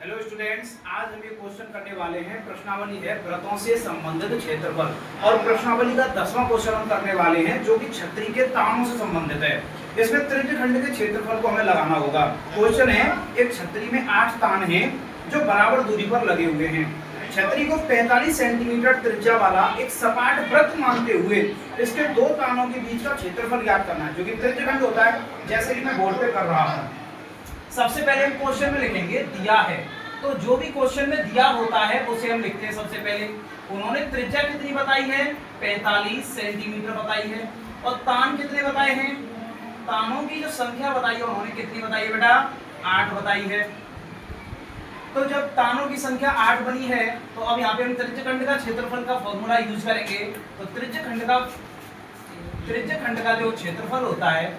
Hello students, आज हम ये क्वेश्चन करने वाले हैं। प्रश्नावली है वृत्तों से संबंधित क्षेत्रफल और प्रश्नावली का 10वां क्वेश्चन हम करने वाले हैं जो कि छतरी के तानों से संबंधित है। इसमें त्रिज्यखंड के क्षेत्रफल को हमें लगाना होगा। क्वेश्चन है, एक छतरी में 8 तान हैं जो बराबर दूरी पर लगे हुए हैं। छतरी को 45 सेंटीमीटर त्रिज्या वाला एक सपाट वृत्त मानते हुए इसके दो तानों के बीच का क्षेत्रफल ज्ञात करना है, जो कि त्रिज्यखंड होता है, जैसे कि मैं बोर्ड पे कर रहा हूँ। सबसे पहले हम क्वेश्चन में लिखेंगे दिया है, तो जो भी क्वेश्चन में दिया होता है उसे हम लिखते हैं। सबसे पहले उन्होंने त्रिज्या कितनी बताई है, 45 सेंटीमीटर बताई है, और तान कितने बताए हैं, तानों की जो संख्या बताई है उन्होंने कितनी बताई है बेटा, 8 बताई है। तो जब तानों की संख्या 8 बनी है तो अब यहाँ पे हम त्रिज्यखंड का क्षेत्रफल का फॉर्मूला यूज करेंगे। तो त्रिज्यखंड का जो क्षेत्रफल होता है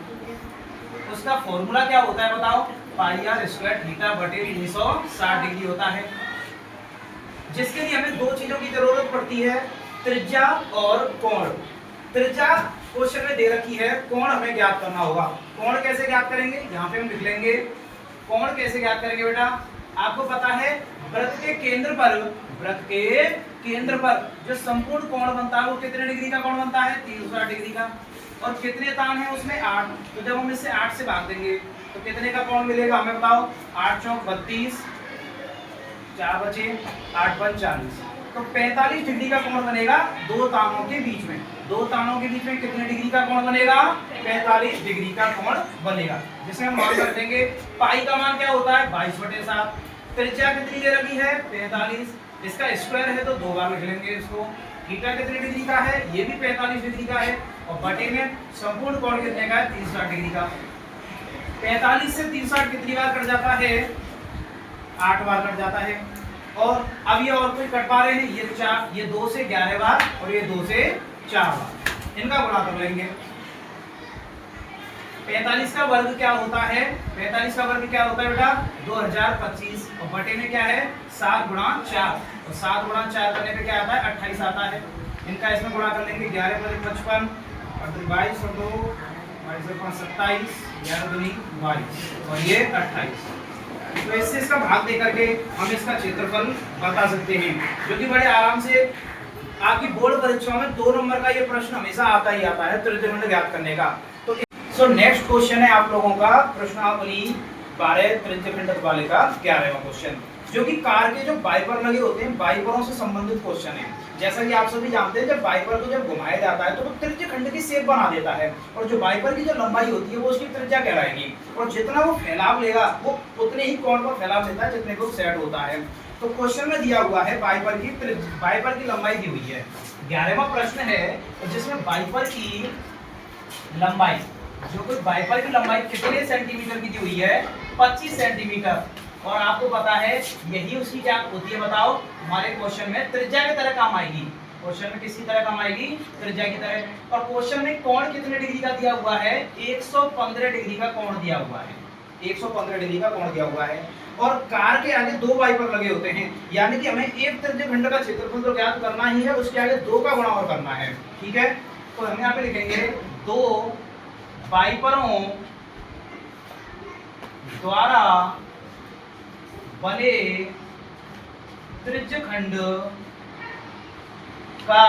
उसका फॉर्मूला क्या होता है बताओ, पाई आर स्क्वायर थीटा बटे 360 डिग्री होता है। जिसके लिए हमें दो चीजों की जरूरत पड़ती है, त्रिज्या और कोण। त्रिज्या क्वेश्चन में दे रखी है, कोण हमें ज्ञात करना होगा। कोण कैसे ज्ञात करेंगे, यहाँ पे हम लिख लेंगे। कोण कैसे ज्ञात करेंगे बेटा, आपको पता है वृत्त के केंद्र पर जो संपूर्ण कोण बनता है वो कितने डिग्री का कोण बनता है, 360 डिग्री का। और कितने तान है उसमें, 8। तो जब हम इसे 8 से भाग देंगे तो कितने का कोण मिलेगा हमें बताओ, 8 चौक 32, 4 बचे 8 5 40। तो 45 डिग्री का कोण बनेगा दो तानों के बीच में। दो तानों के बीच में कितने डिग्री का कोण बनेगा, 45 डिग्री का कोण बनेगा, जिसे हम मान कर देंगे। पाई का मान क्या होता है, 22/7। त्रिज्या कितनी दे रखी है, 45। इसका स्क्वायर है तो दो बार लिख लेंगे इसको। थीटा कितने डिग्री का है, ये भी 45 डिग्री का है, और बटे में संपूर्ण कोण कितने का है, 360 डिग्री का। 45 से 360 कितनी बार कट जाता है, 8 बार कट जाता है। और अब ये और कोई कट पा रहे हैं, ये 4, ये 2 से 11 बार और ये 2 से 4 बार, इनका गुणा कर लेंगे। 45 का वर्ग क्या होता है, 45 का वर्ग क्या होता है बेटा, 2025, और बटे में क्या है 7 गुणा 4, और 7 गुणा 4 करने पे क्या आता है, 28 आता है। इनका इसमें गुणा कर लेंगे, 11 × 55 और 22 और 2 27, 11 दूनी 22 और ये 28। तो इससे इसका भाग दे करके हम इसका क्षेत्रफल बता सकते हैं, जो कि बड़े आराम से आपकी बोर्ड परीक्षाओं में 2 नंबर का ये प्रश्न हमेशा आता ही आता है, त्रिज्यखंड ज्ञात करने का। तो नेक्स्ट क्वेश्चन है आप लोगों का प्रश्नावली 12 त्रिज्यखंड वाले का 11वां क्वेश्चन, जो कि कार के जो वाइपर लगे होते हैं, वाइपरों से संबंधित क्वेश्चन है। जैसा कि आप सभी जानते हैं, जब वाइपर को जब घुमाया जाता है तो वो त्रिज्यखंड की शेप बना देता है, और जो वाइपर की जो लंबाई होती है वो उसकी त्रिज्या कहलाएगी, और जितना वो फैलाव लेगा वो उतने ही कोण पर फैलाव लेता है जितने को सेट होता है। तो क्वेश्चन में दिया हुआ है वाइपर की लंबाई दी हुई है। 11वां प्रश्न है जिसमें वाइपर की लंबाई, जो कोई वाइपर की लंबाई कितने सेंटीमीटर की दी हुई है, 25 सेंटीमीटर। और आपको पता है यही उसकी क्या होती है बताओ, हमारे क्वेश्चन में त्रिज्या की तरह काम आएगी। क्वेश्चन में किसकी तरह काम आएगी, त्रिज्या की तरह। और क्वेश्चन में कोण कितने डिग्री का दिया हुआ है, 115 डिग्री का कोण दिया हुआ है, 115 डिग्री का कोण दिया हुआ है। और कार के आगे 2 वाइपर लगे होते हैं, यानी कि हमें एक त्रिज्यखंड का क्षेत्रफल तो ज्ञात करना ही है, उसके आगे 2 का गुणा और करना है, ठीक है। तो हम यहाँ पे लिखेंगे 2 वाइपरों द्वारा बने त्रिज्यखंड का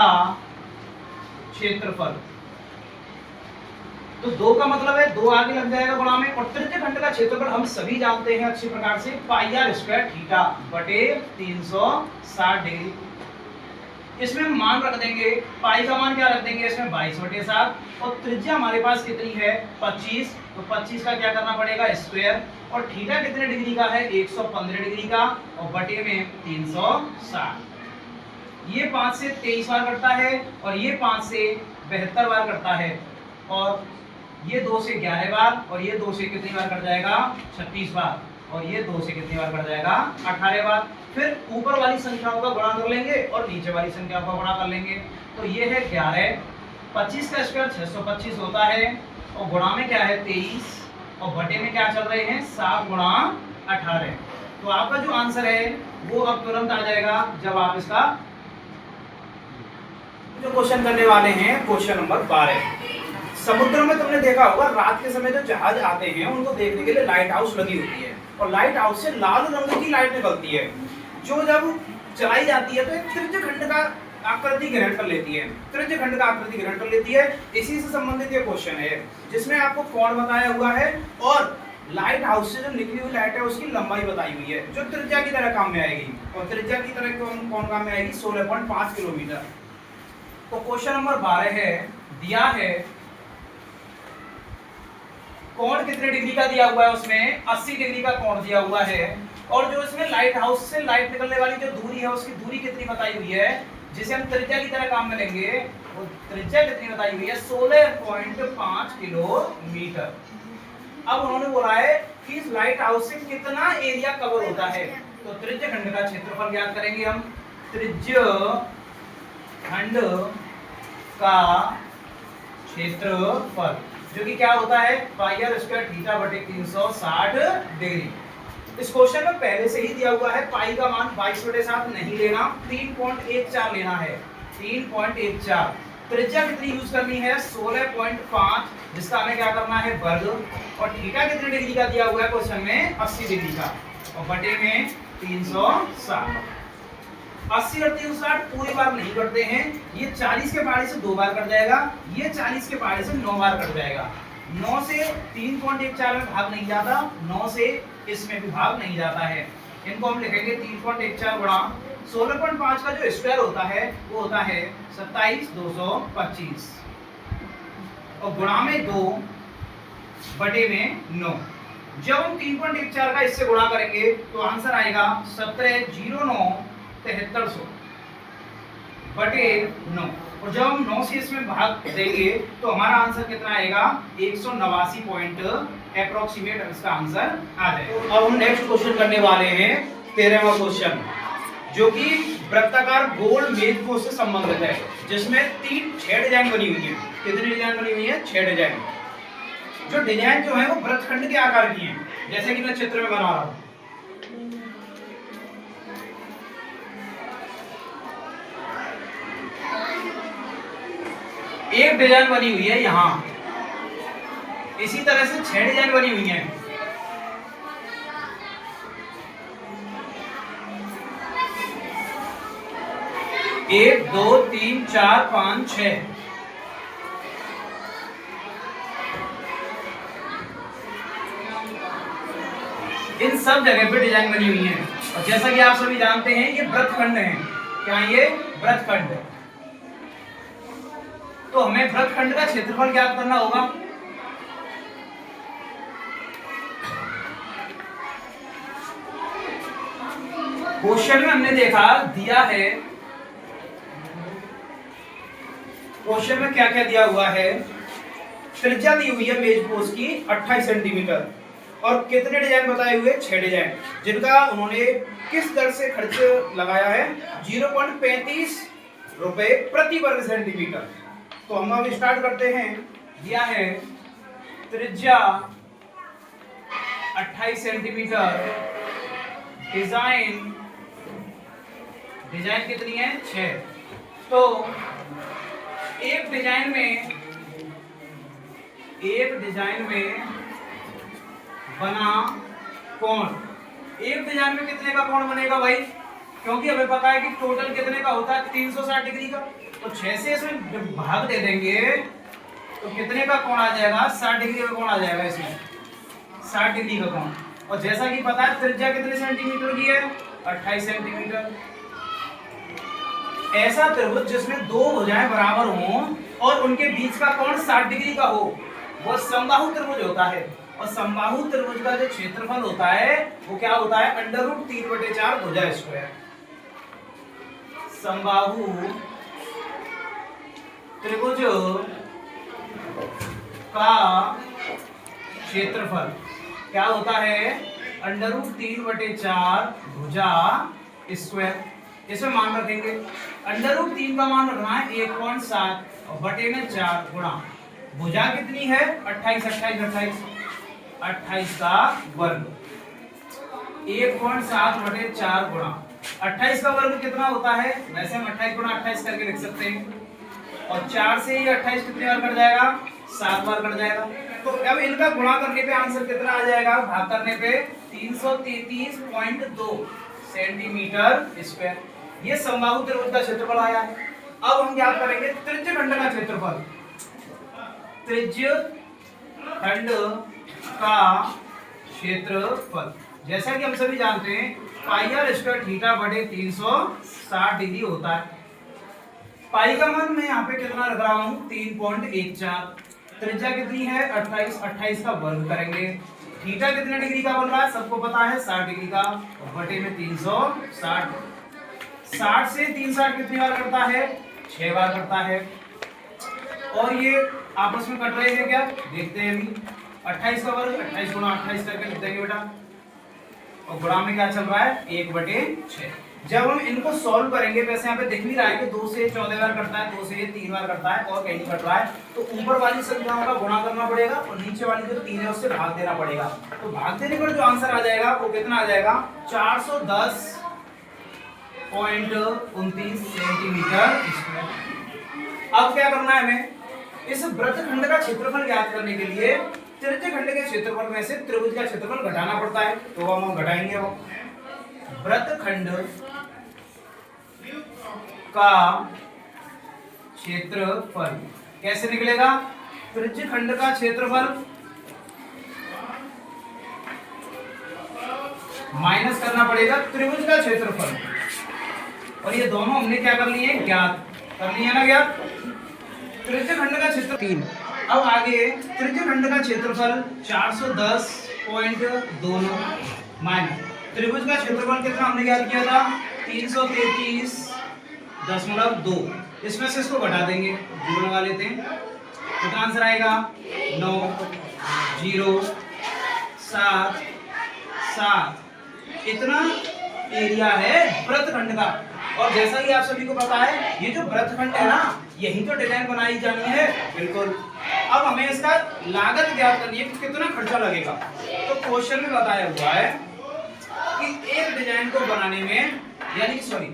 क्षेत्रफल। तो 2 का मतलब है 2 आगे लग जाएगा गुणा में, और त्रिज्यखंड का क्षेत्रफल हम सभी जानते हैं अच्छी प्रकार से, पाई आर स्क्वायर थीटा बटे 360 डिग्री। इसमें हम मान रख देंगे, पाई का मान क्या रख देंगे इसमें, 22/7, और त्रिज्या हमारे पास कितनी है 25, तो 25 का क्या करना पड़ेगा स्क्वायर, और थीटा कितने डिग्री का है 115 डिग्री का, और बटे में 360। ये 5 से 23 बार करता है, और ये 5 से 72 बार करता है, और ये 2 से 11 बार, और ये 2 से कितनी बार कट जाएगा 36 बार, और ये 2 से कितनी बार कट जाएगा 18 बार। फिर ऊपर वाली संख्याओं का गुणा कर लेंगे और नीचे वाली संख्याओं का गुणा कर लेंगे। तो ये है 11, 25 का स्क्वायर 625 होता है, और गुणा में क्या है 23, और बटे में क्या चल रहे हैं 7 गुणा 18। तो आपका जो आंसर है वो अब तुरंत आ जाएगा जब आप इसका जो क्वेश्चन करने वाले हैं, क्वेश्चन नंबर 12। समुद्र में तुमने देखा होगा रात के समय जो जहाज आते हैं उनको देखने के लिए लाइट हाउस लगी होती है। और लाइट हाउस से लाल रंग की लाइट निकलती है, जो जब चलाई जाती है तो एक त्रिज्य खंड का आकृति ग्रहण कर लेती है, त्रिज्य खंड का आकृति ग्रहण कर लेती है। इसी से संबंधित ये क्वेश्चन है जिसमें आपको कोण बताया हुआ है और लाइट हाउस से जो निकली हुई लाइट है उसकी लंबाई बताई हुई है, जो त्रिज्या की तरह काम में आएगी। और त्रिज्या की तरह कौन काम में आएगी? 16.5 किलोमीटर। तो क्वेश्चन नंबर 12 है, दिया है कोण कितने डिग्री का दिया हुआ है, उसमें 80 डिग्री का कोण दिया हुआ है। और जो इसमें लाइट हाउस से लाइट निकलने वाली जो दूरी है उसकी दूरी कितनी बताई हुई है, जिसे हम त्रिज्या की तरह काम में लेंगे, वो त्रिज्या कितनी बताई हुई है? 16.5 किलोमीटर। अब उन्होंने बोला है कि इस लाइट हाउस से कितना एरिया कवर होता है, तो त्रिज्य खंड का क्षेत्रफल ज्ञात करेंगे हम। त्रिज्य खंड का क्षेत्रफल जो कि क्या होता है? पाई आर स्क्वायर थीटा बटे 360 डिग्री। इस क्वेश्चन में पहले से ही दिया हुआ है पाई का मान 22/7 नहीं लेना, 3.14 लेना है, 3.14। त्रिज्या कितनी यूज करनी है? 16.5, जिसका हमें क्या करना है? वर्ग। और थीटा कितने डिग्री का दिया हुआ है क्वेश्चन में? 80 डिग्री का, और बटे में 360। 80 और 360 पूरी बार नहीं करते हैं, ये 40 के पहाड़े से 2 बार कट जाएगा, ये 40 के पहाड़े से 9 बार कट जाएगा। 9 से 3.14 में भाग नहीं जाता, 9 से इसमें भी भाग नहीं जाता है। इनको हम लिखेंगे 3.14 गुणा 16.5 का जो स्क्वायर होता है वो होता है 27,225 और गुणा में 2 बटे में 9। जब हम 3.14 का इससे गुणा करेंगे तो आंसर आएगा 1709 बटे 9। और जब हम 9 से इसमें भाग देंगे तो हमारा आंसर कितना आएगा? 189 पॉइंट अप्रोक्सीमेट इसका आंसर आ जाएगा। अब हम नेक्स्ट क्वेश्चन करने वाले हैं 13वां क्वेश्चन, जो कि वृत्ताकार गोल मेज पोज से संबंधित है, जिसमें 6 डिजाइन बनी हुई है। कितनी डिजाइन बनी हुई है? 6 डिजाइन। जो डिजाइन जो है वो वृत्तखंड के आकार की है, जैसे कि मैं चित्र में बना रहा हूं। एक डिजाइन बनी हुई है यहां, इसी तरह से 6 डिजाइन बनी हुई हैं। एक, दो, तीन, चार, 5, 6। इन सब जगह पे डिजाइन बनी हुई है। और जैसा कि आप सभी जानते हैं ये वृत्तखंड है। क्या ये? वृत्तखंड है। तो हमें वृत्तखंड का क्षेत्रफल ज्ञात करना होगा। क्वेश्चन में हमने देखा दिया है, क्वेश्चन में क्या क्या दिया हुआ है? त्रिज्या दी हुई है मेज पोज की 28 सेंटीमीटर और कितने डिजाइन बताए हुए? 6 डिजाइन, जिनका उन्होंने किस दर से खर्च लगाया है? 0.35 रुपए प्रति वर्ग सेंटीमीटर। तो हम अब स्टार्ट करते हैं। दिया है त्रिज्या 28 सेंटीमीटर, डिजाइन कितनी है? 6। तो एक डिजाइन में बना कोण, एक डिजाइन में कितने का कोण बनेगा भाई? क्योंकि हमें पता है कि टोटल कितने का होता है? 360 डिग्री का। तो 6 से इसमें भाग दे देंगे तो कितने का कोण आ जाएगा? 60 डिग्री का कोण आ जाएगा इसमें, 60 डिग्री का कोण। और जैसा कि पता है त्रिज्या कितने सेंटीमीटर की है? 28 सेंटीमीटर। ऐसा त्रिभुज जिसमें 2 भुजाएं बराबर हों और उनके बीच का कोण 60 डिग्री का हो, वो समबाहु त्रिभुज होता है। और समबाहु त्रिभुज का जो क्षेत्रफल होता है वो क्या होता है? √3/4 भुजा स्क्वायर। समबाहु त्रिभुज का क्षेत्रफल क्या होता है? √3/4 भुजा स्क्वायर। इसमें मान रखेंगे √3 का मान रखना है 1.7 और बटे में 4 गुणा भुजा कितनी है? 28 का वर्ग 1.7 बटे 4 गुणा 28 का वर्ग कितना होता है? वैसे हम 28 गुणा 28 करके लिख सकते हैं। और 4 से ये 28 कितने बार कट जाएगा? 7 बार कट जाएगा। तो अब इनका गुणा करने पे आंसर कितना आ जाएगा, भाग करने पे 333.2 सेंटीमीटर स्क्वायर। ये समबाहु त्रिभुज का क्षेत्रफल आया है। अब हम क्या करेंगे, त्रिज्य खंड का क्षेत्रफल। त्रिज्य खंड का क्षेत्रफल जैसा कि हम सभी जानते हैं पाई आर स्क्वायर थीटा बटे 360 डिग्री होता है। पाई का मान मैं यहाँ पे कितना रख रहा हूँ 3.14। त्रिज्या कितनी है 28, 28 का वर्ग करेंगे। थीटा कितने डिग्री का बन रहा है सबको पता है 60 डिग्री का, बटे में 360। 60 से 360 कितनी बार करता है 6 बार करता है। और ये आपस में कट रहे हैं क्या, देखते हैं अभी। 28 का वर्ग 28 गुणा 28 करके लिख देंगे बेटा, और गुणा में क्या चल रहा है 1/6। जब हम इनको सॉल्व करेंगे, वैसे यहाँ पे दिख नहीं रहा है कि 2 से 14 बार करता है, 2 से 3 बार करता है और कहीं नहीं कट रहा है, तो ऊपर वाली संख्याओं का गुणा करना पड़ेगा और नीचे वाली जो 3 है उससे भाग देना पड़ेगा। तो भाग देने पर जो आंसर आ जाएगा वो कितना आ जाएगा 410.29 सेंटीमीटर स्क्वायर। अब क्या करना है हमें, इस वृत्तखंड का क्षेत्रफल ज्ञात करने के लिए त्रिज्य खंड के क्षेत्रफल में से त्रिभुज का क्षेत्रफल घटाना पड़ता है, तो हम घटाएंगे। वो वृत्तखंड का क्षेत्रफल कैसे निकलेगा, त्रिज्य खंड का क्षेत्रफल माइनस करना पड़ेगा त्रिभुज का क्षेत्रफल, और ये दोनों हमने क्या कर लिए ज्ञात कर लिए ना ज्ञात। त्रिज्य खंड का क्षेत्र 3। अब आगे त्रिज्य खंड का क्षेत्रफल 410.29 माइनस त्रिभुज का क्षेत्रफल कितना हमने ज्ञात किया था 333.2। इसमें से इसको घटा देंगे, 0 लगा लेते हैं, तो आंसर आएगा 9 0 7 7। इतना एरिया है वृत्तखंड का। और जैसा कि आप सभी को पता है ये जो वृत्तखंड है ना, यही तो डिजाइन बनाई जानी है। बिल्कुल। अब हमें इसका लागत ज्ञात करनी है कि कितना खर्चा लगेगा। तो क्वेश्चन में बताया हुआ है कि एक डिजाइन को बनाने में, यानी सॉरी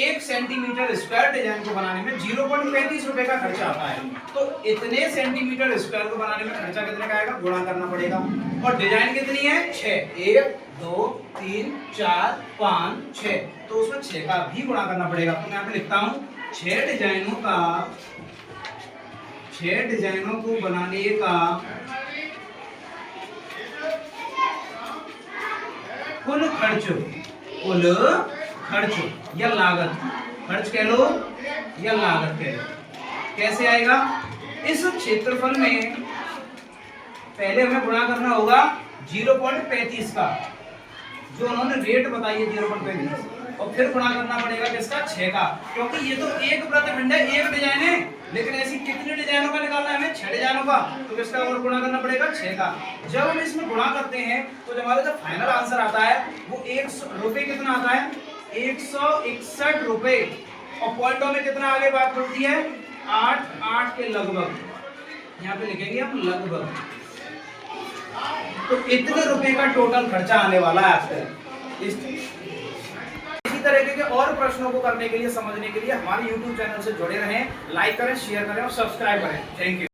1 सेंटीमीटर स्क्वायर डिजाइन को बनाने में 0.35 रुपए का खर्चा आता है। तो इतने सेंटीमीटर स्क्वायर को बनाने में खर्चा कितने का आएगा, गुणा करना पड़ेगा। और डिजाइन कितनी है 6, 1 2 3 4 5 6, तो उसमें 6 का भी गुणा करना पड़ेगा। तो मैं यहाँ पे लिखता हूँ 6 डिजाइनों को बनाने का कुल खर्च या लागत, खर्च कह लो या लागत कह लो, कैसे आएगा। इस क्षेत्रफल में पहले हमें गुणा करना होगा 0.35 का, जो उन्होंने रेट बताई है 0.35, और फिर गुणा करना पड़ेगा किसका 6 का, क्योंकि ये तो एक वृत्तखंड है, एक डिजाइन है, लेकिन ऐसी कितनी डिजाइनों का निकालना है हमें 6 डिजाइनों का, तो किसका और गुणा करना पड़ेगा 6 का। जब हम इसमें गुणा करते हैं तो जब हमारा जो फाइनल आंसर आता है वो 100 रुपए कितना आता है 161 रुपए, और पॉइंटों में कितना आगे बात बढ़ती है 8 के लगभग, यहाँ पे लिखेंगे हम लगभग। तो इतने रुपए का टोटल खर्चा आने वाला है आपका। इसी तरीके के और प्रश्नों को करने के लिए, समझने के लिए हमारे YouTube चैनल से जुड़े रहें, लाइक करें, शेयर करें और सब्सक्राइब करें। Thank you.